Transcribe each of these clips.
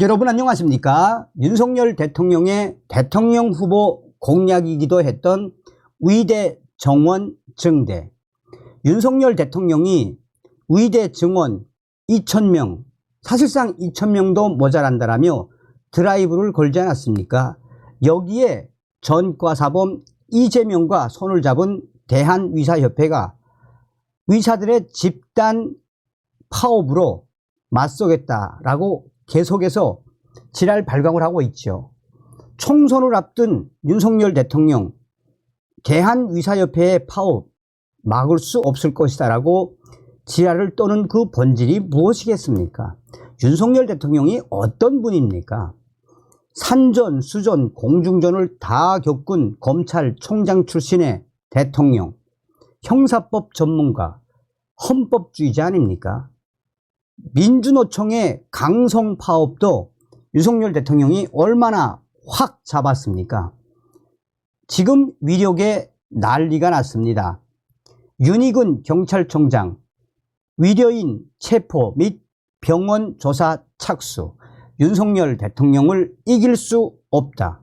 여러분 안녕하십니까? 윤석열 대통령의 대통령 후보 공약이기도 했던 의대 정원 증대. 윤석열 대통령이 의대 증원 2,000명, 사실상 2,000명도 모자란다라며 드라이브를 걸지 않았습니까? 여기에 전과사범 이재명과 손을 잡은 대한의사협회가 의사들의 집단 파업으로 맞서겠다라고 계속해서 지랄 발광을 하고 있죠. 총선을 앞둔 윤석열 대통령, 대한의사협회의 파업 막을 수 없을 것이다 라고 지랄을 떠는 그 본질이 무엇이겠습니까? 윤석열 대통령이 어떤 분입니까? 산전, 수전, 공중전을 다 겪은 검찰총장 출신의 대통령, 형사법 전문가, 헌법주의자 아닙니까? 민주노총의 강성 파업도 윤석열 대통령이 얼마나 확 잡았습니까? 지금 위력에 난리가 났습니다. 윤희근 경찰청장 위려인 체포 및 병원 조사 착수. 윤석열 대통령을 이길 수 없다.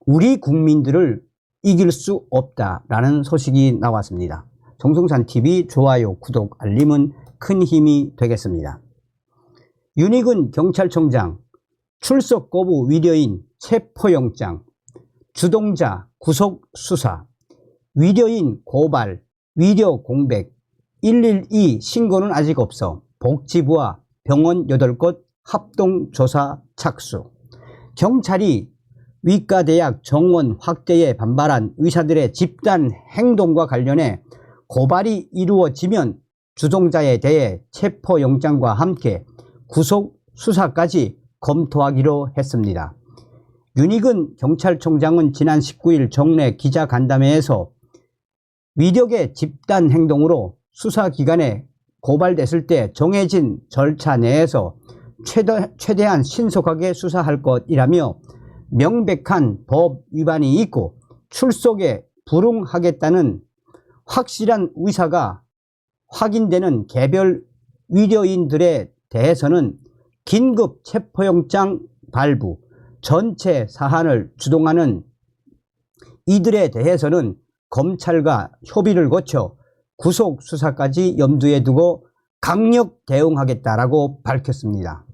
우리 국민들을 이길 수 없다라는 소식이 나왔습니다. 정성산TV 좋아요, 구독, 알림은 큰 힘이 되겠습니다. 윤희근 경찰청장 출석 거부 위려인 체포영장, 주동자 구속 수사, 위려인 고발, 위려 공백, 112 신고는 아직 없어 복지부와 병원 8곳 합동조사 착수. 경찰이 의과대학 정원 확대에 반발한 의사들의 집단 행동과 관련해 고발이 이루어지면 주동자에 대해 체포영장과 함께 구속 수사까지 검토하기로 했습니다. 윤희근 경찰청장은 지난 19일 정례 기자간담회에서 위력의 집단 행동으로 수사기관에 고발됐을 때 정해진 절차 내에서 최대한 신속하게 수사할 것이라며 명백한 법 위반이 있고 출석에 불응하겠다는 확실한 의사가 확인되는 개별 위려인들에 대해서는 긴급 체포영장 발부, 전체 사안을 주동하는 이들에 대해서는 검찰과 협의를 거쳐 구속 수사까지 염두에 두고 강력 대응하겠다라고 밝혔습니다.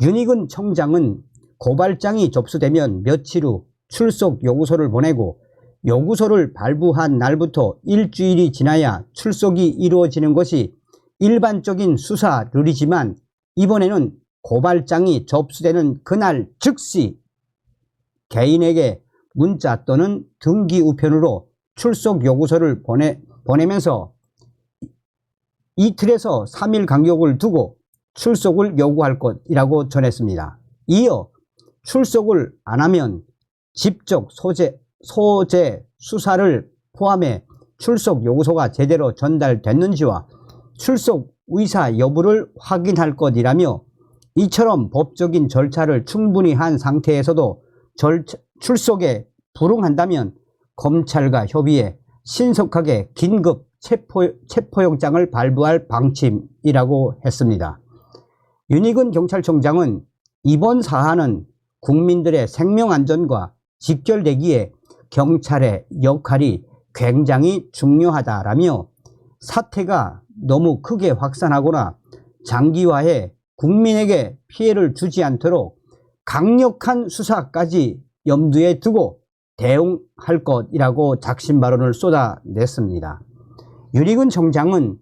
윤희근 청장은 고발장이 접수되면 며칠 후 출석 요구서를 보내고 요구서를 발부한 날부터 일주일이 지나야 출석이 이루어지는 것이 일반적인 수사 룰이지만 이번에는 고발장이 접수되는 그날 즉시 개인에게 문자 또는 등기 우편으로 출석 요구서를 보내면서 이틀에서 3일 간격을 두고 출석을 요구할 것이라고 전했습니다. 이어 출석을 안 하면 직접 소재 수사를 포함해 출석 요구서가 제대로 전달됐는지와 출석 의사 여부를 확인할 것이라며 이처럼 법적인 절차를 충분히 한 상태에서도 출석에 불응한다면 검찰과 협의해 신속하게 긴급 체포영장을 발부할 방침이라고 했습니다. 윤희근 경찰청장은 이번 사안은 국민들의 생명안전과 직결되기에 경찰의 역할이 굉장히 중요하다라며 사태가 너무 크게 확산하거나 장기화해 국민에게 피해를 주지 않도록 강력한 수사까지 염두에 두고 대응할 것이라고 작심 발언을 쏟아냈습니다. 윤희근 청장은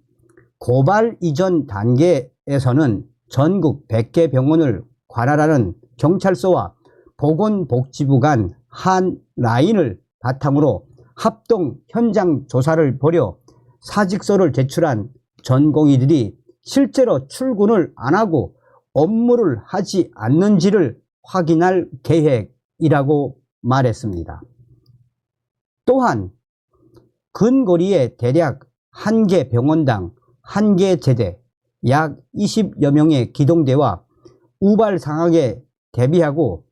고발 이전 단계에서는 전국 100개 병원을 관할하는 경찰서와 보건복지부 간 한 라인을 바탕으로 합동 현장 조사를 벌여 사직서를 제출한 전공의들이 실제로 출근을 안 하고 업무를 하지 않는지를 확인할 계획이라고 말했습니다. 또한 근거리에 대략 1개 병원당 1개 제대, 약 20여 명의 기동대와 우발 상황에 대비하고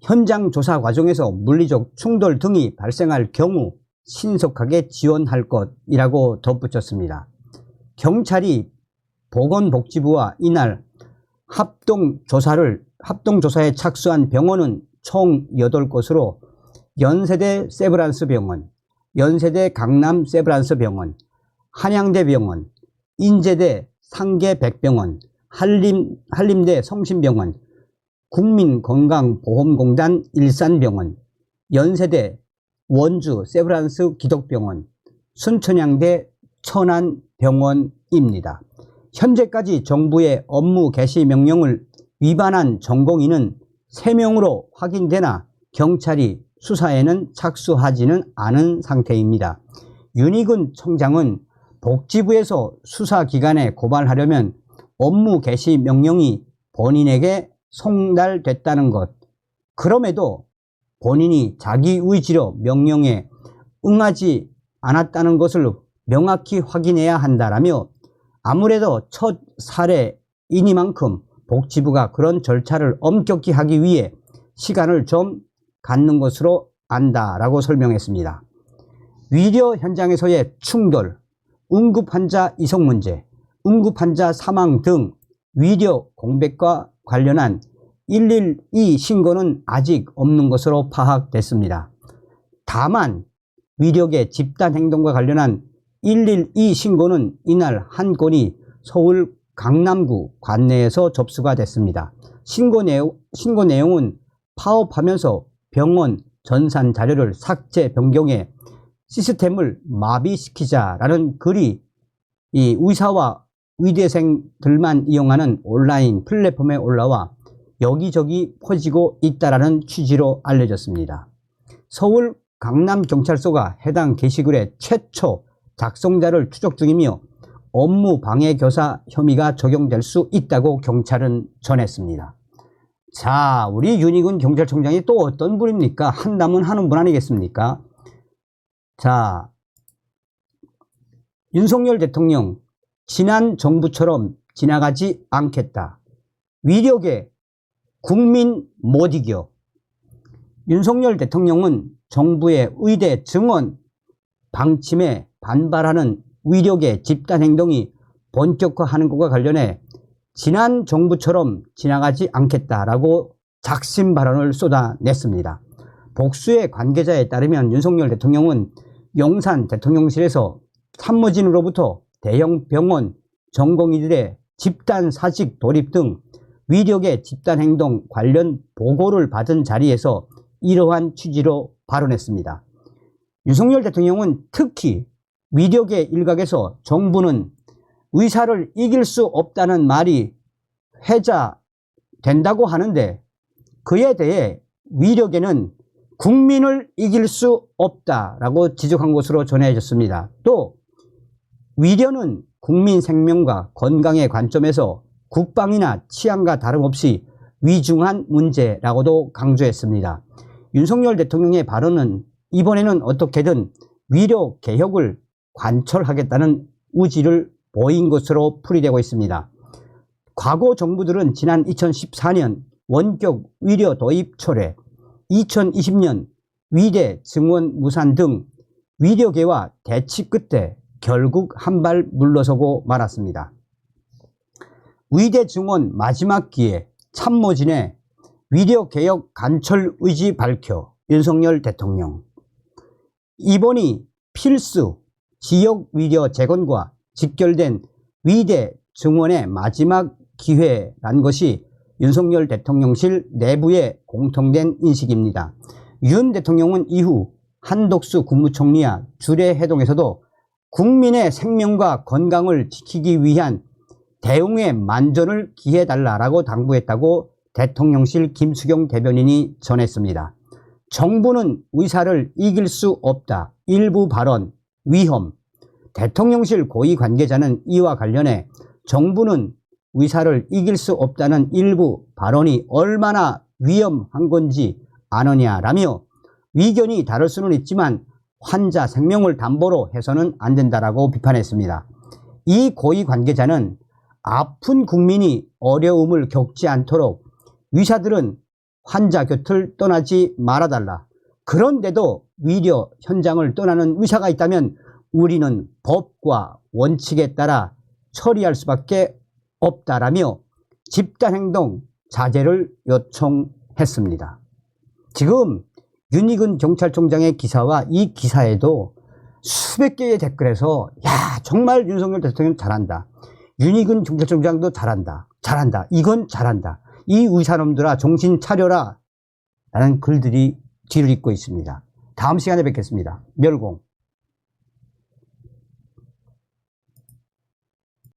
현장 조사 과정에서 물리적 충돌 등이 발생할 경우 신속하게 지원할 것이라고 덧붙였습니다. 경찰이 보건복지부와 이날 합동조사에 착수한 병원은 총 8곳으로 연세대 세브란스 병원, 연세대 강남 세브란스 병원, 한양대 병원, 인제대 상계백병원, 한림대 성심병원, 국민건강보험공단 일산병원, 연세대 원주 세브란스 기독병원, 순천향대 천안병원입니다. 현재까지 정부의 업무 개시 명령을 위반한 전공인은 3명으로 확인되나 경찰이 수사에는 착수하지는 않은 상태입니다. 윤희근 청장은 복지부에서 수사기관에 고발하려면 업무 개시 명령이 본인에게 송달됐다는 것, 그럼에도 본인이 자기 의지로 명령에 응하지 않았다는 것을 명확히 확인해야 한다라며 아무래도 첫 사례이니만큼 복지부가 그런 절차를 엄격히 하기 위해 시간을 좀 갖는 것으로 안다라고 설명했습니다. 위료 현장에서의 충돌, 응급환자 이송 문제, 응급환자 사망 등 위료 공백과 관련한 112 신고는 아직 없는 것으로 파악됐습니다. 다만 위력의 집단행동과 관련한 112 신고는 이날 한 건이 서울 강남구 관내에서 접수가 됐습니다. 신고 내용은 파업하면서 병원 전산 자료를 삭제 변경해 시스템을 마비시키자라는 글이 이 의사와 의대생들만 이용하는 온라인 플랫폼에 올라와 여기저기 퍼지고 있다라는 취지로 알려졌습니다. 서울 강남경찰서가 해당 게시글의 최초 작성자를 추적 중이며 업무 방해 교사 혐의가 적용될 수 있다고 경찰은 전했습니다. 자, 우리 윤희근 경찰청장이 또 어떤 분입니까? 한다면 하는 분 아니겠습니까? 자, 윤석열 대통령 지난 정부처럼 지나가지 않겠다. 위력에 국민 못 이겨. 윤석열 대통령은 정부의 의대 증원 방침에 반발하는 위력의 집단행동이 본격화하는 것과 관련해 지난 정부처럼 지나가지 않겠다라고 작심 발언을 쏟아냈습니다. 복수의 관계자에 따르면 윤석열 대통령은 용산 대통령실에서 참모진으로부터 대형 병원 전공의들의 집단 사직 돌입 등 위력의 집단행동 관련 보고를 받은 자리에서 이러한 취지로 발언했습니다. 윤석열 대통령은 특히 위력의 일각에서 정부는 의사를 이길 수 없다는 말이 회자된다고 하는데 그에 대해 위력에는 국민을 이길 수 없다라고 지적한 것으로 전해졌습니다. 또 위력은 국민 생명과 건강의 관점에서 국방이나 치안과 다름없이 위중한 문제라고도 강조했습니다. 윤석열 대통령의 발언은 이번에는 어떻게든 위력 개혁을 관철하겠다는 의지를 보인 것으로 풀이되고 있습니다. 과거 정부들은 지난 2014년 원격 위료 도입 철회, 2020년 위대 증원 무산 등 위력계와 대치 끝에 결국 한 발 물러서고 말았습니다. 위대 증원 마지막 기회 참모진의 위력개혁 관철 의지 밝혀 윤석열 대통령. 이번이 필수 지역 위료 재건과 직결된 위대 증원의 마지막 기회란 것이 윤석열 대통령실 내부의 공통된 인식입니다. 윤 대통령은 이후 한덕수 국무총리와 주례회동에서도 국민의 생명과 건강을 지키기 위한 대응의 만전을 기해달라고 당부했다고 대통령실 김수경 대변인이 전했습니다. 정부는 의사를 이길 수 없다. 일부 발언, 위험. 대통령실 고위 관계자는 이와 관련해 정부는 의사를 이길 수 없다는 일부 발언이 얼마나 위험한 건지 아느냐라며 의견이 다를 수는 있지만 환자 생명을 담보로 해서는 안 된다라고 비판했습니다. 이 고위 관계자는 아픈 국민이 어려움을 겪지 않도록 의사들은 환자 곁을 떠나지 말아달라. 그런데도 위료 현장을 떠나는 의사가 있다면 우리는 법과 원칙에 따라 처리할 수밖에 없다라며 집단행동 자제를 요청했습니다. 지금 윤희근 경찰청장의 기사와 이 기사에도 수백 개의 댓글에서 야 정말 윤석열 대통령 잘한다. 윤희근 경찰청장도 잘한다. 잘한다. 이건 잘한다. 이 의사놈들아 정신 차려라 라는 글들이 뒤를 잇고 있습니다. 다음 시간에 뵙겠습니다. 멸공.